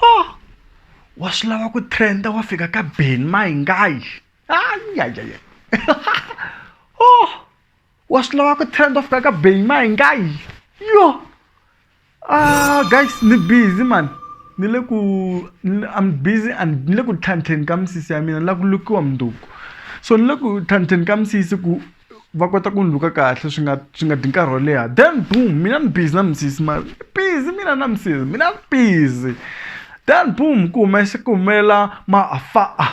Oh, wa swi lava ku trenda wa fika ka Benny Mayengani. Oh, wa swi lava ku trenda wa fika ka Benny Mayengani. Yo. Guys, ni busy man. I'm busy and ni le ku tlhantlheni ka misisi ya mina, ni la ku lukiwa mundzuku. So ni le ku tlhantlheni ka misisi ku va kota ku ni luka kahle swi nga dyi nkarhi wo leha. Then boom, mina ni busy na misisi busy mina na misisi, mina busy. Then boom, ku humelela ma-afaa.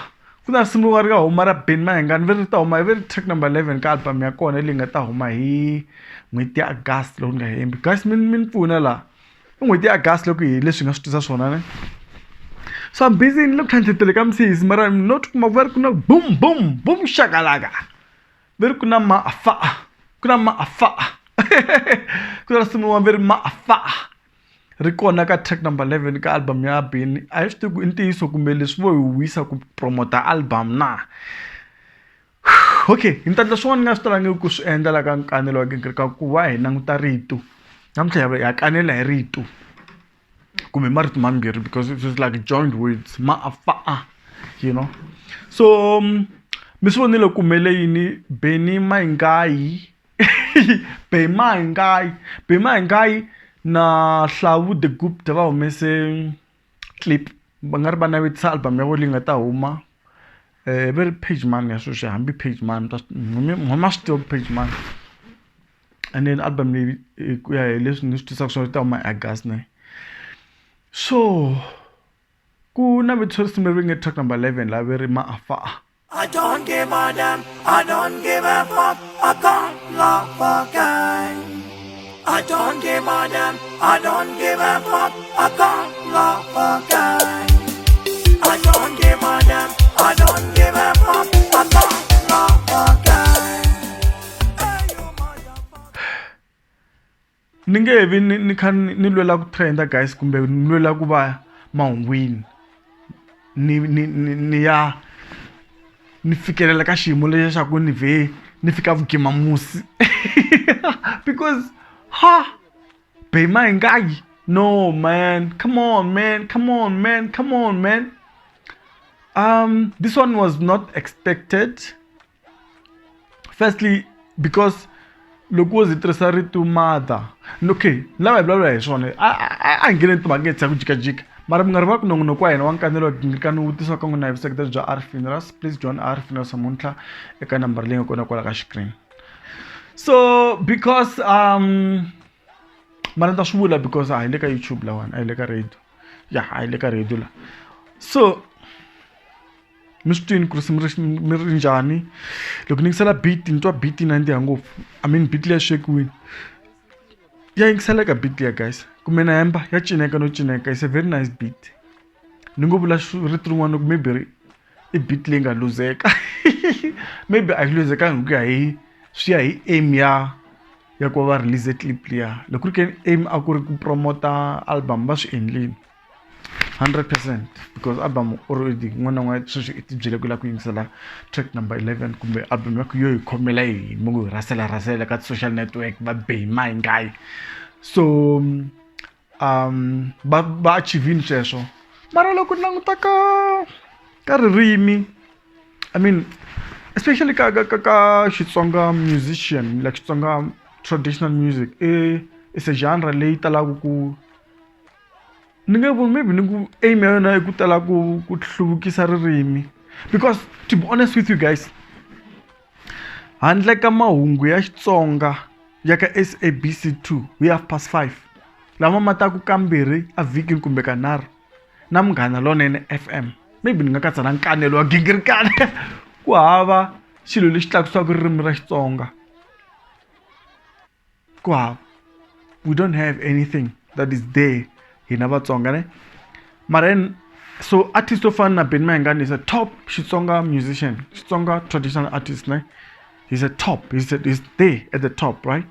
Ku na risimu ri nga huma ra Benny Mayengani, ri ta huma hi track number 11 ka album ya kona leyi nga ta huma hi n'hweti ya August loko ni nga hembi. Guys, mi pfuna laha. I n'hweti ya August loko hi leswi nga swi tisa swona ne. So I'm busy ni le ku tlhantlhetela ka misisi mara not kuma ku ri ku na boom boom boom shakalaka. Veri ku na ma-afaa. Ku na ma-afaa. Ku na risimu wa veri ma-afaa. Ri kona ka track number 11 ka album ya Benny. A hi swi tivi ku i ntiyiso kumbe leswi vo hi wisa ku promota album na. Okay, hi ta endla swin'wana ni nga swi talangi ku swi endla la ka Nkanelo Wa Gingirikani ku va hi languta rito. Namuntlha ha kanela hi rito kumbe marito mambirhi because it was like joined words, ma-afaa, you know. So mi swi vonile ku humelele yini Benny Mayengani. Benny Mayengani na Hlawu the Gupta va humese clip va nga ri va navetisa album ya vo leyi nga ta huma very page man ya sweswi hambi page man huma swi tiva page man. And then album leyi ku ya hi leswi ni swi tisaka swona ta huma August ne. So ku navetisa risimu leri nge track number 11 la veri ma-afaa. I don't give a damn, I don't give a fuck, I can't love a guy. I don't give a damn, I don't give a fuck, I can't love a guy. I don't give a damn, I don't give a fuck, I can't love a guy. Hey, you motherfucker. Ni nge vi ni lwela ku trenda guys kumbe ni lwela ku va mahungwini. Ni fikelela ka xiyimo lexi xa ku ni fika vugimamusi. Because Benny Mayengani, no man, come on man. This one was not expected. Firstly, because loko wo zi tirhisa rito mother. Okay, lava hi vulavula hi swona. A nghene timhakeni ta ku jikajika. Mara mi nga ri va ku nongonoko wa hina wa Nkanelo Wa Gingirikani wu tisiwa ka n'wina hi vuseketeri bya R-Funerals. Please join R-Funerals namuntlha eka nambara leyi nga kona kwala ka screen. So because mara ni ta swi vula because a hi le ka YouTube lawani, a hi le ka radio. Ya, a hi le ka radio la. So mi swi twini ku risimu mi ri njhani. Loko ni yingisela beat ni twa beat yi nandziha ngopfu. I mean beat leyi ya swekiwile. Ya yingiseleka beat leyi guys. Kumbe na hemba ya cineka no cineka. It's a very nice beat. Ni ngo vula rito rin'wana ku maybe i beat leyi nga luzeka. Maybe a yi luzekangi ku ya hi swi ya hi aim ya ku va release clip liya. Loko ri ke aim a ku ri ku promota album va swi endlile 100% because album already n'wana n'wana sweswi i tibyele ku la ku yingisela track number 11 kumbe album ya ku yo hi khomela hi mo ku rasela ka social network va Benny Mayengani. So ba achieving sweswo mara loko ni languta ka ririmi, I mean especially ka Xitsonga musician, like Xitsonga traditional music, it's a genre leyi talaka ku ni nga voni maybe ni ku aim ya yona ku tala ku hluvukisa ririmi. Because to be honest with you guys, handle ka mahungu ya Xitsonga ya ka SABC2 we have past 5 lama mataku kambirhi a vhiki kumbe kanharhu na Munghana Lonene FM, maybe ni nga katsa na Nkanelo Wa Gingirikani. Ku hava xilo lexi tlakusaka ririmi ra Xitsonga. Ku hava, we don't have anything that is there hina Vatsonga ne. Mara so artist of fana na Benny Mayengani is a top Xitsonga musician, Xitsonga traditional artist ne. He's a top, he's there at the top, right?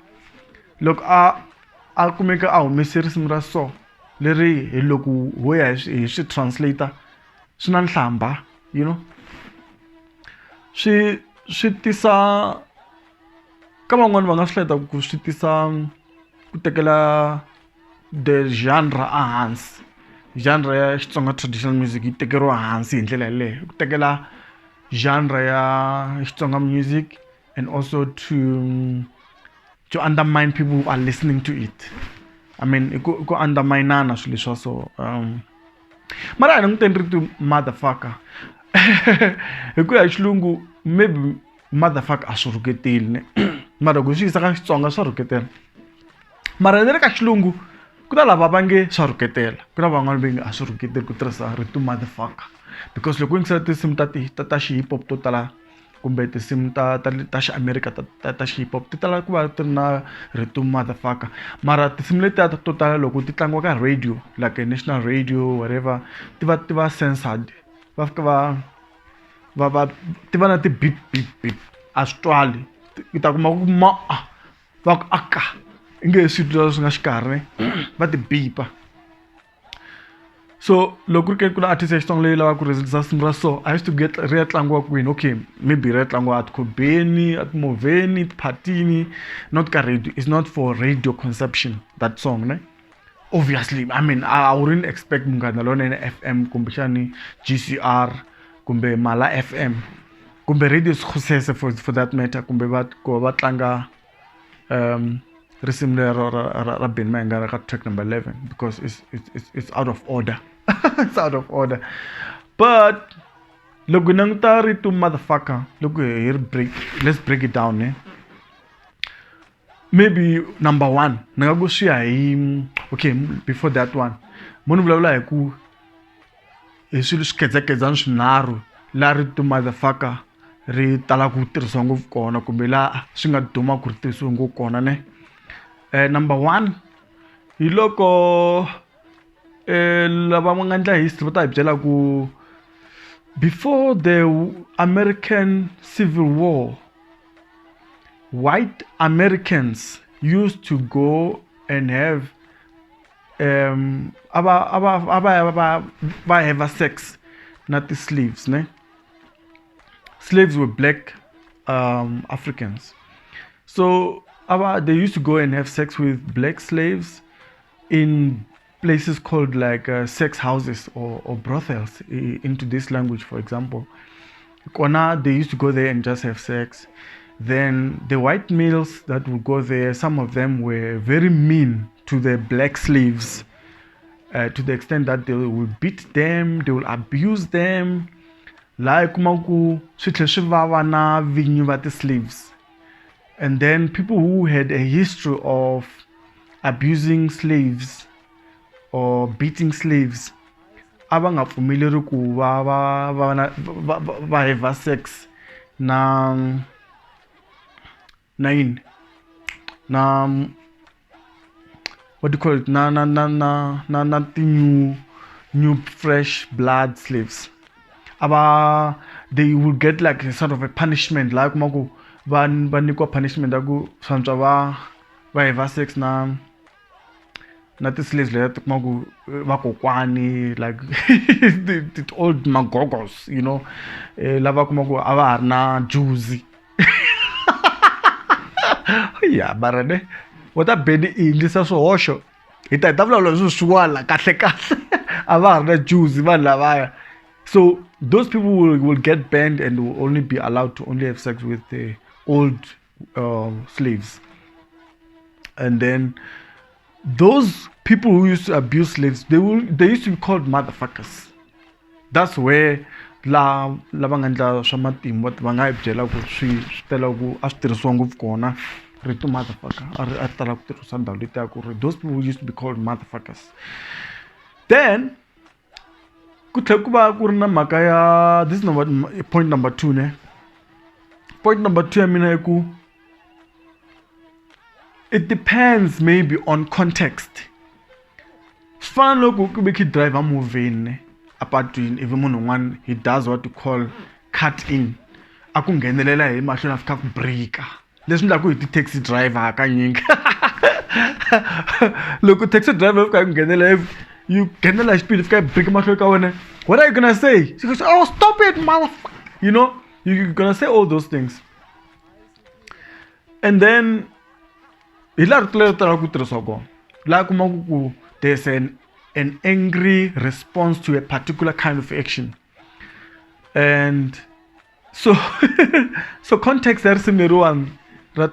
Look a kumeka a humese risimu ra so leri hi loko ho ya hi swi translator swi na nhlamba, you know. Swi tisa ka van'wana va nga swi hleta ku swi tisa ku tekela the genre a hansi genre ya Xitsonga traditional music yi tekeriwa hansi hi ndlela yaleyo ku tekela genre ya Xitsonga music and also to undermine people who are listening to it. I mean ku undermineana swilo leswa so mara ni n'wi rito motherfucker hi ku ya hi xilungu maybe motherfucker a swi rhuketeli ne mara ku swi yisa ka Xitsonga swa rhuketela mara ni ri ka xilungu ku ta lava va nge swa rhuketela ku na van'wana va nge a swi rhuketeli ku tirhisa rito motherfucker because loko u yingisela tinsimu ta hip hop to tala kumbe tinsimu ta xi-America ta hip hop ti tala ku va ti ri na rito motherfucker mara tinsimu letiya to tala loko ti tlangiwa ka radio like a national radio whatever ti va censored va fika va ti va na ti beep a swi twali i ta kuma ku va ku aka i nge swilo leswi nga xikarhi va ti beepa so loko ri ku na artist ya Xitsonga leyi lavaka ku release simu ra so I used to get ri ya tlangiwa kwini okay maybe ri ya tlangiwa at Khobeni at moveni patini not ka radio it's not for radio consumption that song ne obviously I mean I wouldn't expect Nkanelo Wa FM kumbe xani GCR kumbe Mala FM kumbe radio skhosese for that matter kumbe va tlanga risimu ra Benny Mayengani ka track number 11 because it's out of order. It's out of order. But loko nangita rito motherfucker loko let's break it down ne maybe number 1 nga ku swi hi okay before that one munhu vulavula hi ku hi swilo swikhedzakhedzana swinharhu la rito motherfucker ri tala ku tirhisiwa ngopfu kona kumbe la swi nga duma ku ri tirhisiwa ngopfu kona ne number 1 hi loko lava va nga ndla history va ta hi byela ku before the American Civil War white Americans used to go and have have sex not the slaves ne slaves were black Africans so they used to go and have sex with black slaves in places called like sex houses or brothels into this language for example they used to go there and just have sex. Then the white males that would go there, some of them were very mean to the black slaves to the extent that they will beat them, they will abuse them like the slaves. And then people who had a history of abusing slaves or beating slaves abangapfumeli ku va have sex na what do you call it na new fresh blood slaves they will get like a sort of a punishment like maku va nikwa punishment aku swantswa va have sex na ti slaves leti kuma ku vakokwani like the old magogos you know lava kuma ku ava ha ri na juicy ya mara ne wata Benny endlisa swihoxo hi ta vulavula swin'wana kahle ava ha ri na juicy vanhu lavaya so those people will get banned and will only be allowed to only have sex with the old slaves. And then those people who used to abuse slaves, they used to be called motherfuckers. That's where la nga ndla swa matimu va nga byela ku swi tela ku a swi tirhisiwa ngopfu kona rito motherfucker a tala ku tirhisa ndhawu letiya ku ri those people used to be called motherfuckers. Then ku tlhela ku va ku ri na mhaka ya this is point number 2 ne. Point number 2 ya mina i ku it depends maybe on context. Fana loko ku be ki driver moving apatwini if munhu un'wana he does what you call cut in a ku nghenelela hi mahlweni a fika ku breaka leswi ndlaku hi ti taxi driver hakanyingi loko taxi driver fika ku nghenelela you nghenela speed fika break mahlweni ka wena what are you gonna say? She goes, oh stop it motherfucker, you know you're gonna say all those things. And then hi la ri tala ku tirhisiwa kona la kuma ku there's an an angry response to a particular kind of action. And so so context there one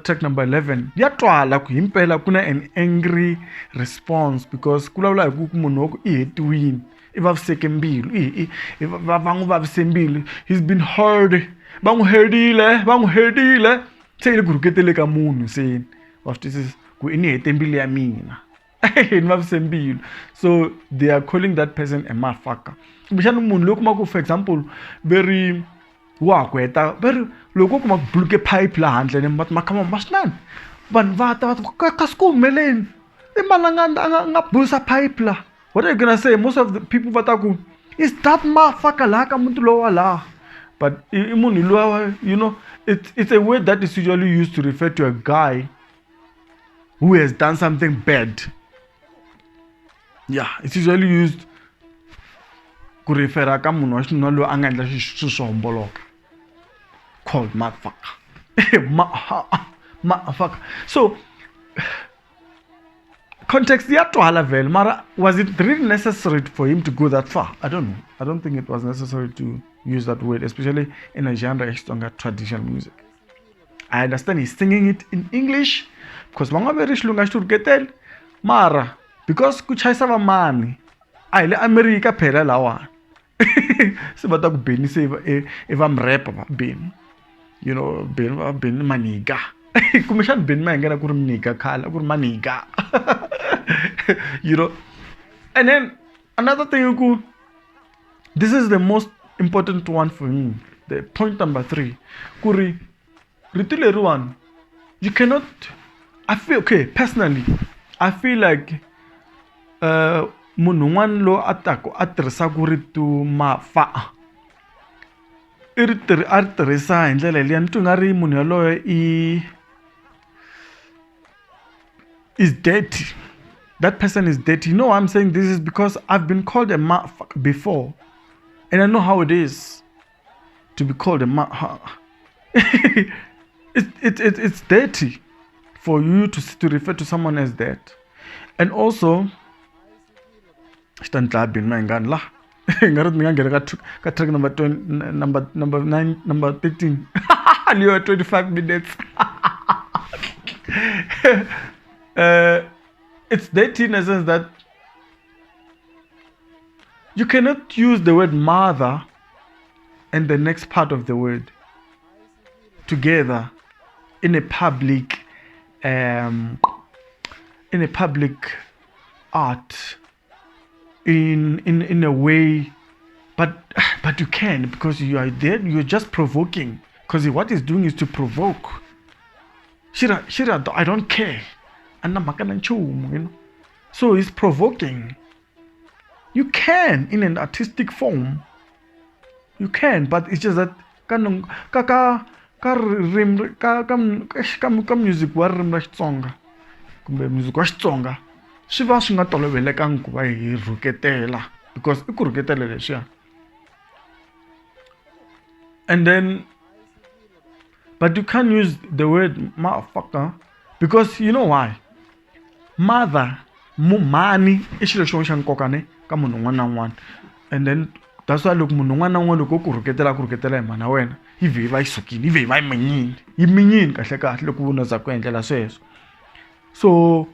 track number 11 yatwala ku himpela kuna an angry response because kulawula ku munhu ku I hetiwini I vaviseke mbilu va n'wi vavise mbilu, he's been heard, va n'wi herdile se ile ku rhuketele ka munhu se wa swi twisisa ku I ni hete mbilu ya mina ni vavise mbilu, so they are calling that person a motherfucker. Kumbexana munhu loyi kuma ku for example very wa kweta very loko kuma ku buluke pipe la handle ne makama masnani vanhu va ta ka skumeleni I malanga nga busa pipe la. What are you gonna say? Most of the people vataku is that motherfucker la ka muntu lowa la. But munhu lowa, you know, it's a word that is usually used to refer to a guy who has done something bad. Yeah, it's usually used to refer to munhu wa xinuna loyi a nga endla swilo swo homboloka called motherfucker. Motherfucker. So context yatwala vele, mara was it really necessary for him to go that far? I don't know. I don't think it was necessary to use that word, especially in a genre of stronger traditional music. I understand he's singing it in English because vanga veri xilunga xi rhuketel, mara because ku chayisa va mani a hi le America phela lawa se va ta ku Benny se va mrap va Benny, you know, Benny maniga kumbexana Benny Mayengani ku ri mniga khala ku ri maniga you know. And then another thing, this is the most important one for me, the point number 3 kuri ritile one, you cannot, I feel okay personally, I feel like munhu n'wana lo atako a tirhisa ku ritu mafa a ri tirhisa hi ndlela leyi ni twi nga ri munhu yaloye is dirty. That person is dirty. You know why I'm saying this is because I've been called a motherfucker before, and I know how it is to be called a motherfucker. It's dirty for you to refer to someone as that. And also, Ya Benny Mayengani la. Ngarit ngangena ka track number 9, number 13. You are 25 minutes. It's dirty in a sense that you cannot use the word mother and the next part of the word together in a public art in a way, but you can, because you are there, you're just provoking, because what he's doing is to provoke. Shira, I don't care. You know? So he's provoking. You can in an artistic form. You can, but it's just that music wa ririmi ra Xitsonga kumbe music wa Xitsonga swi va swi nga tolovelekangi ku va hi rhuketela, because I ku rhuketela leswiya. And then, but you can't use the word motherfucker, because you know why? Mother, mani I xilo xin'wana xa nkoka ne ka munhu un'wana na un'wana. And then that's why loko munhu un'wana na un'wana loko ku rhuketela hi mana wena yi ve va yi sukile, yi ve va yi minyini kahle loko u za ku endlela sweswo. So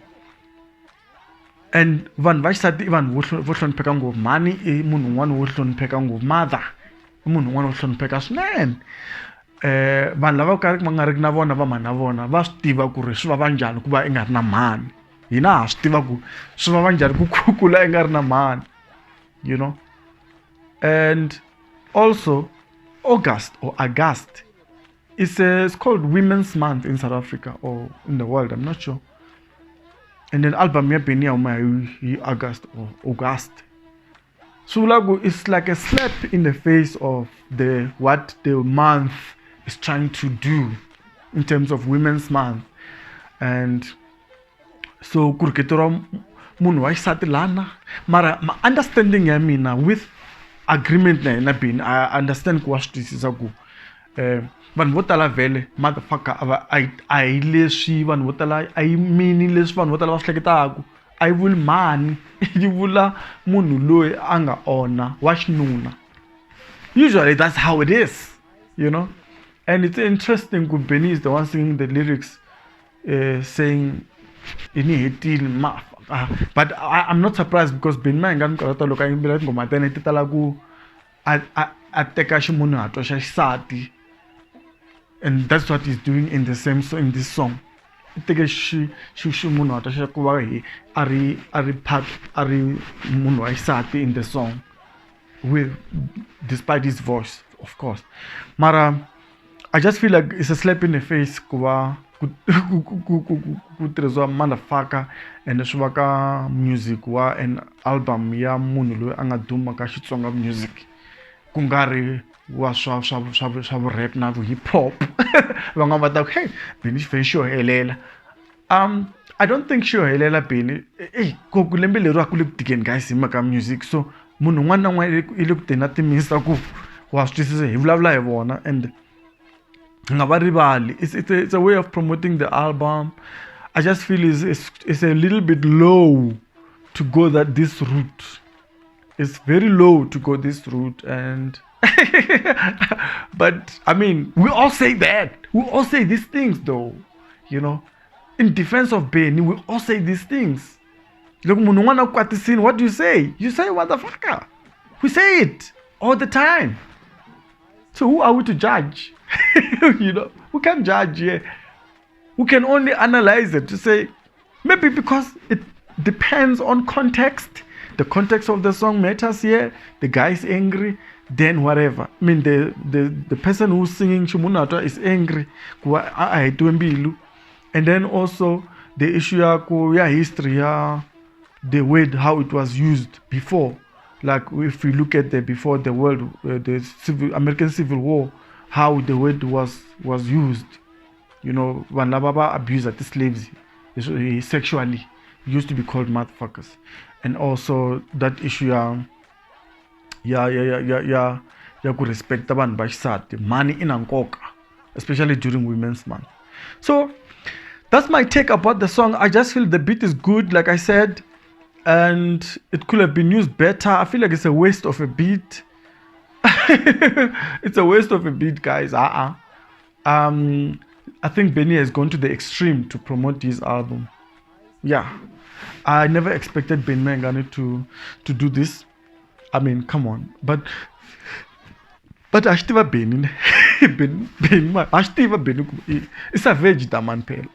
and vanhu va xisati I vanhu vo hlonipheka ngopfu, mani I munhu un'wana wo hlonipheka ngopfu, mother I munhu un'wana wo hlonipheka swinene. Vanhu lava ku ma nga ri na vona va mhani na vona va swi tiva ku ri swi va njhani ku va I nga ri na mhani. Hina ha swi tiva ku swi va njhani ku kula I nga ri na mhani, you know. And also August it's called Women's Month in South Africa or in the world, I'm not sure. And then album ya Benny August or August. So it's like a slap in the face of what the month is trying to do in terms of Women's Month. And so kuriketero munhu wa xisati lana, mara understanding ya mina with agreement na Benny, I understand ku wa swi twisisa ku vanhu vo tala vele motherfucker a hi leswi vanhu vo tala a yi mini leswi vanhu vo tala va swi hleketaku. a yi vuli mani yi vula munhu loyi a nga ona wa xinuna. Usually that's how it is, you know. And it's interesting because Benny is the one singing the lyrics, saying ini hetil ma. But I'm not surprised because Benny Mayengani karata loko a yimbela tingoma ta yena ti tala ku a teka ximunhuhatwa xa xisati, and that's what he's doing in the same song, in this song. I teke ximunhuhatwa xa ku va hi a ri munhu wa xisati in the song, with despite his voice, of course. Mara I just feel like it's a slap in the face ku tirhisiwa motherfucker and swi va ka music wa an album ya munhu loyi a nga duma ka Xitsonga music, ku nga ri wa swa rap na hip hop. Van'wana va ta ku hey Benny xo helela. I don't think xo helela Benny. Ku lembe leri a ku le ku tikeni guys hi mhaka music, so munhu un'wana na un'wana i le ku teni na timisa ku wa swi twisisa hi vulavula hi vona, and nga va rivali. It's a way of promoting the album. I just feel it's a little bit low to go this route. It's very low to go this route, and but I mean we all say that. We all say these things though, you know. In defense of Benny, we all say these things. Look, what do you say? You say what the fucker. We say it all the time. So who are we to judge? You know, we can't judge here. We can only analyze it to say, maybe because it depends on context. The context of the song matters here. The guy is angry, then whatever. I mean, the person who's singing Shimunata is angry. And then also the issue ya history, the word how it was used before. Like if we look at before the world, the American Civil War, how the word was used. You know, when Lababa abused the slaves sexually, used to be called motherfuckers. And also that issue ya ku respect abantu ba xisati, money in nkoka, especially during Women's Month. So that's my take about the song. I just feel the beat is good, like I said, and it could have been used better. I feel like it's a waste of a beat. It's a waste of a beat, guys. I think Benny has gone to the extreme to promote his album. Yeah, I never expected Benny Mayengani to do this. I mean, come on, but ashtiva Benny, ashtiva Benny, it's a veg man pale.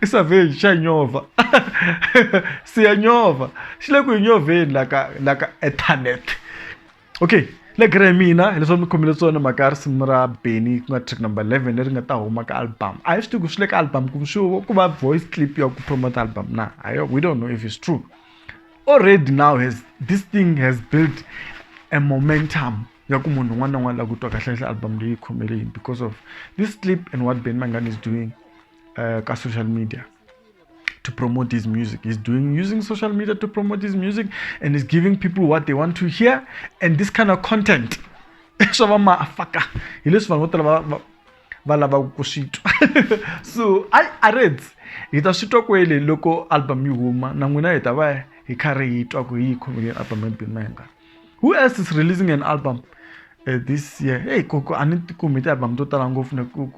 It's a veg shanyova. Sianyova. She like when you're vein like a ethanet. Okay, like Remina, let's only come to the Makar Simra Benny, track number 11, letting a Tahomaka album. I used to go select album, come show, come up voice clip your promote album. Nah, we don't know if it's true. Already now this thing has built a momentum. Album because of this clip and what Benny Mayengani is doing on social media to promote his music. He's using social media to promote his music, and he's giving people what they want to hear and this kind of content. So I read it was kwele local album yuma na n'wina hi ta va hi karhi hi twa ku hi khomile album ya Benny Mayengani. Who else is releasing an album this year? Hey koko ani tikumi ti album to tala ngopfu na ku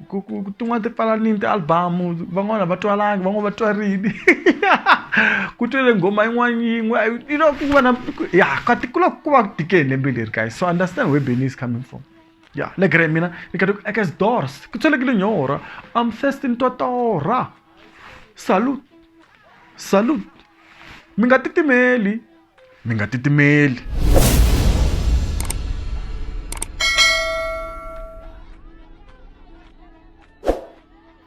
tin'wana ti pfalanini ti album, van'wana va twalangi, van'wana va twarini. Ku twele ngoma yin'wana, you know, ku va na ka tikula ku va tikeni lembe leri, guys. So understand where Benny is coming from. Yeah, like mina I guess doors ku tselekile nyora, I'm thirsting to tora. Salute mi nga titimeli